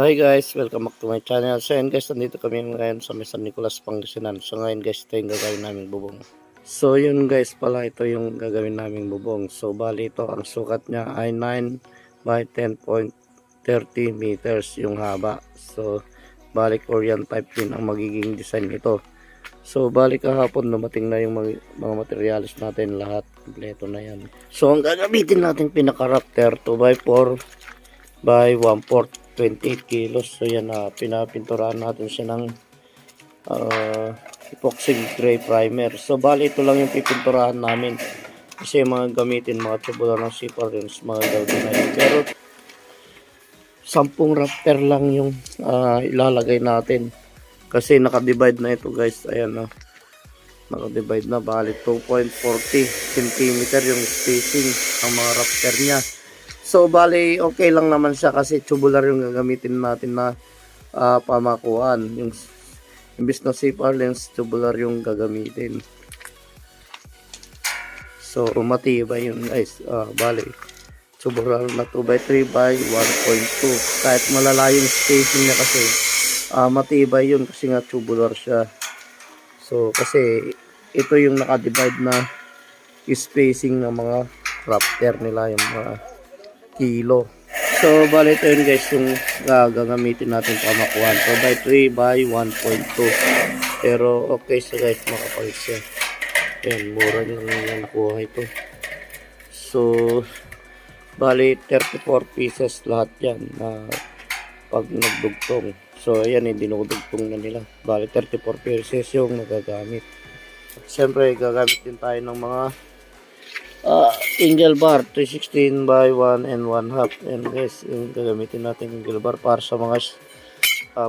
Hi guys, welcome back to my channel. So yun guys, nandito kami ngayon sa San Nicolas, Pangasinan. So ngayon guys, ito yung gagawin naming bubong. So yun guys pala, ito yung gagawin naming bubong. So bali ito, ang sukat niya ay 9 by 10.30 meters yung haba. So bali Korean type din ang magiging design nito. So bali kahapon dumating na yung mga materials natin, lahat kompleto na yan. So ang gagamitin natin pinaka-rafter 2x4 by 1/4 28 kilos. So yan, pinapinturahan natin siya ng epoxy gray primer. So bali ito lang yung pipinturahan namin kasi yung mga gamitin, mga tubular ng zipper rims, mga gawin na yun. Pero 10 rafter lang yung ilalagay natin kasi nakadivide na ito guys. Ayan, nakadivide na, bali 2.40 cm yung spacing ang mga rafter nya. So bali okay lang naman siya kasi tubular yung gagamitin natin na pamakuan. Yung imbis na zipper lens, tubular yung gagamitin. So matibay yun guys. Bali tubular na 2x3 by 1.2. Kahit malalayo yung spacing niya kasi matibay yun kasi nga tubular siya. So kasi ito yung nakadivide na spacing ng mga rafter nila, yung mga kilo. So bali ito yun guys yung gagamitin natin pamakuan, 2x3 by 1.2. pero okay siya guys, makapal siya. Ayan, mura nyo lang nakuha ito. So bali 34 pieces lahat yan na pag nagdugtong. So ayan, dinudugtong na nila. Bali 34 pieces yung nagagamit. Siyempre gagamit din tayo ng mga angle bar 316 by 1 and 1/2. And guys, yung gagamitin natin angle bar para sa mga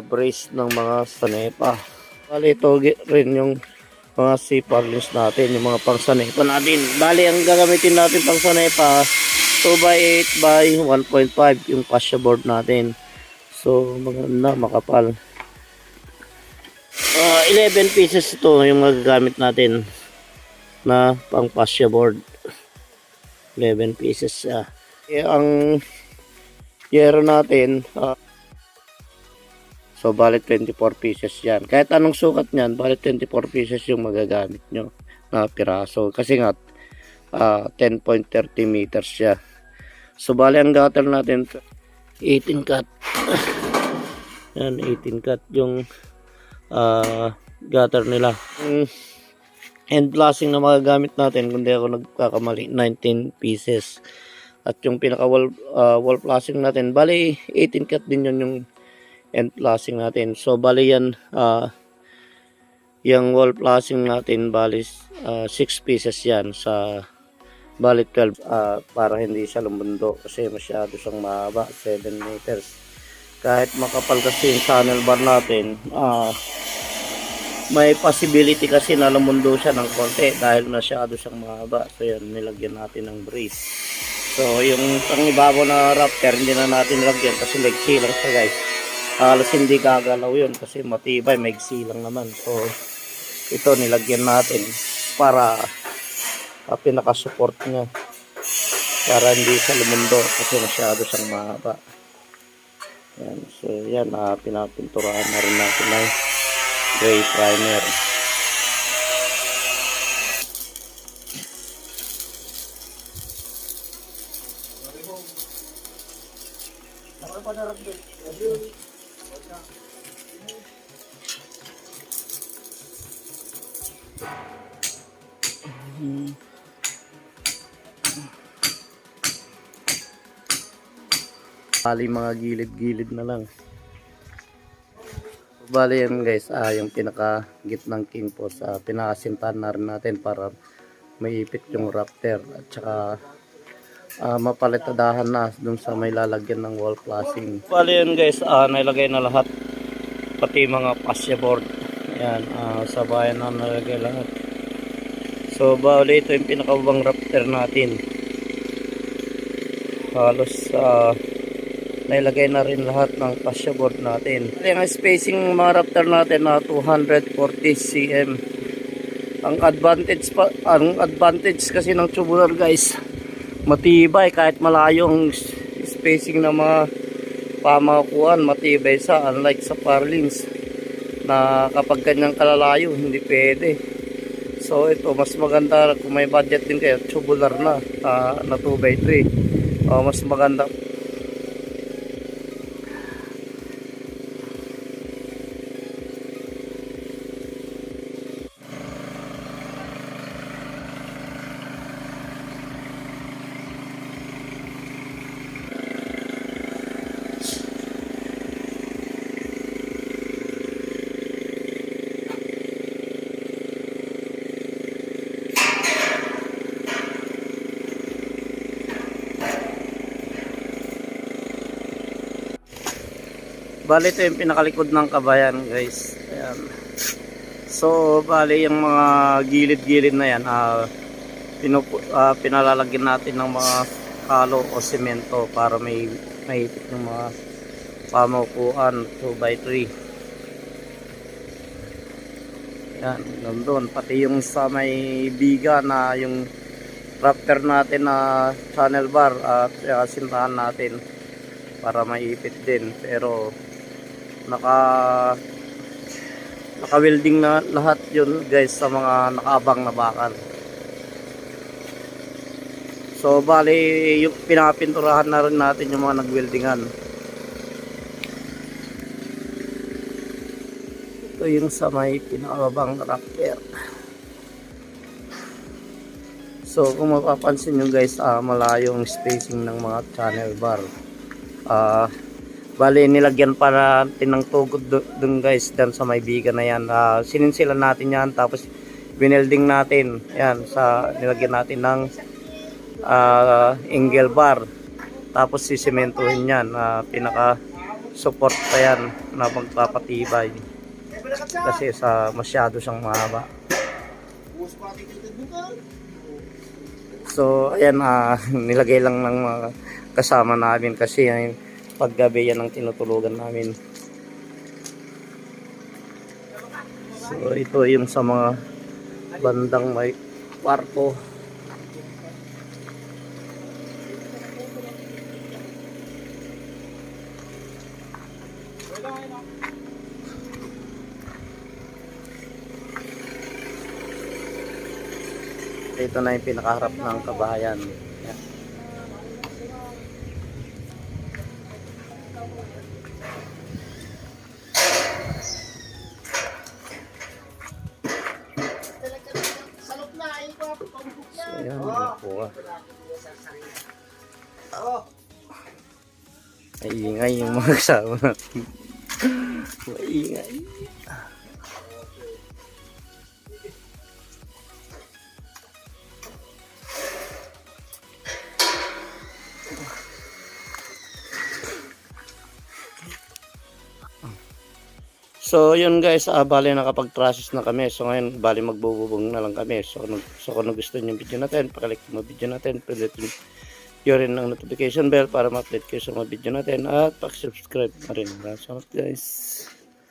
brace ng mga sanepa. Bali ito rin yung mga zipper lens natin, yung mga pang sanepa natin. Bali ang gagamitin natin pang sanepa 2x8 by 1.5 yung fascia board natin. So maganda, makapal. 11 pieces ito yung magagamit natin na pang fascia board. 11 pieces siya. Ang yero natin, so bali 24 pieces yan. Kahit anong sukat nyan, bali 24 pieces yung magagamit nyo na piraso. Kasi nga, 10.30 meters siya. So bali ang gutter natin, 18 cut. Yan, 18 cut yung gutter nila. End blasting na magagamit natin, kundi ako nagkakamali, 19 pieces. At yung pinaka wall blasting natin, bali 18 cut din yun yung end blasting natin. So bali yan, yung wall blasting natin, bali 6 pieces yan sa bali 12, para hindi siya lumundo kasi masyado siyang mahaba, 7 meters. Kahit makapal kasi yung channel bar natin, may possibility kasi na lumundo siya ng konti dahil masyado siyang mahaba. So yun, nilagyan natin ng brace. So yung pangibabaw na rafter hindi na natin nilagyan kasi maigsi lang siya guys. Halos hindi gagalaw yun kasi matibay, maigsi lang naman. So ito nilagyan natin para pinaka-support niya, para hindi siya lumundo kasi masyado siyang mahaba. Yan. So yan, pinapinturahan na rin natin na gray primer. Bali mga gilid-gilid na lang. Bali yan guys, yung pinaka gitnang king post, pinakasintahan na rin natin para maipit yung rafter at saka mapalitadahan na dun sa may lalagyan ng wall flashing. Bali yan guys, nilagay na lahat, pati mga fascia board. Ayan, sa bayan na nalagay lahat. So bali ito yung pinakabang rafter natin. Halos nailagay na rin lahat ng fascia board natin. Ang spacing mga rafter natin na 240 cm. Ang advantage kasi ng tubular guys, matibay kahit malayo ang spacing ng mga pamakuan, matibay sa, unlike sa Parlins na kapag kanyang kalalayo hindi pwede. So ito mas maganda kung may budget din kayo, tubular na 2x3. Mas maganda. Bali ito yung pinakalikod ng kabayan guys. Ayan. So bali yung mga gilid-gilid na yan pinalalagyan natin ng mga kalo o semento para may mahigpit ng mga pamukuan 2x3. Yan, nandun pati yung sa may biga na yung rafter natin na channel bar at sintahan natin para maipit din, pero naka welding na lahat yun guys sa mga nakaabang na bakal. So bali yung pinapinturahan na rin natin yung mga nagweldingan. Ito yung sa may pinakabang rafter. So kung mapapansin nyo guys, malayo yung spacing ng mga channel bar. Bali nilagyan pa natin ng tugod dun guys, dyan sa may biga na yan. Sininsilan natin yan, tapos binelding natin yan, nilagyan natin ng angle bar, tapos sisimentuhin yan, pinaka support pa yan na magpapatibay kasi masyado siyang mahaba. So ayan, nilagay lang ng mga kasama namin kasi paggabi yan ang tinutulugan namin. So ito yung sa mga bandang may kwarto. Ito na yung pinakaharap ng kabahayan. Yan. So yan, po. Maingay yung mga kasama natin. Maingay. So yun guys, bali nakapag-process na kami. So ngayon bali magbububong na lang kami. So kung gusto niyo yung video natin, pakalik mo video natin, pindutin niyo rin ang notification bell para ma-update kayo sa mga video natin at pak-subscribe na rin. Salamat guys.